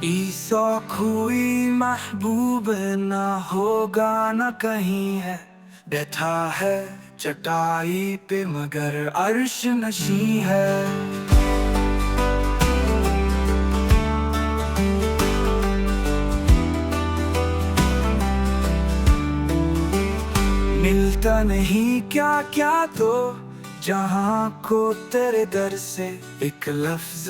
ईसा कोई महबूब ना होगा न कहीं है, बैठा है चटाई पे मगर अर्श नशी है। मिलता नहीं क्या क्या तो जहाँ को तेरे दर से एक लफ्ज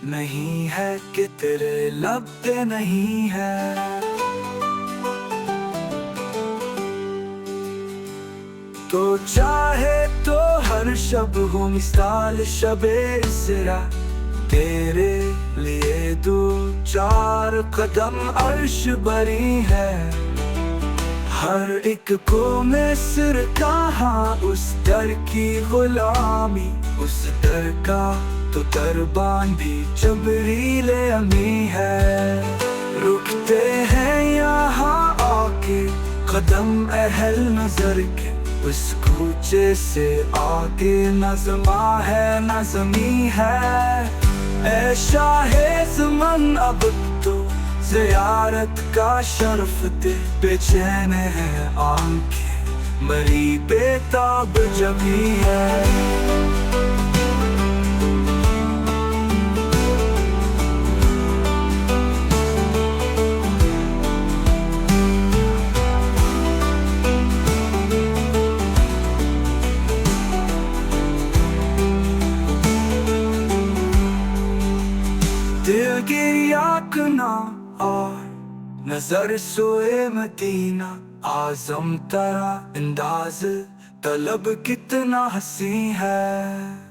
नहीं है कि तेरे लब पे नहीं है। तो चाहे तो हर शब हो मिसाल शबे इसरा, तेरे लिए दो चार कदम अर्श बरी है। हर एक को मिस्र कहा उस दर की गुलामी, उस दर का तो दरबान भी जबरीले अमी है। रुकते हैं यहाँ आके कदम अहल नजर के, उस कूचे से आगे नज़मा है नज़मी है। ऐ शाहे ज़मन अब तो ज़ियारत का शर्फ दे, बेचैन है आंखें मरी बेताब जमी है। दिल गिरिया कना और नजर सोए मदीना, आज़म तरा अंदाज तलब कितना हसी है।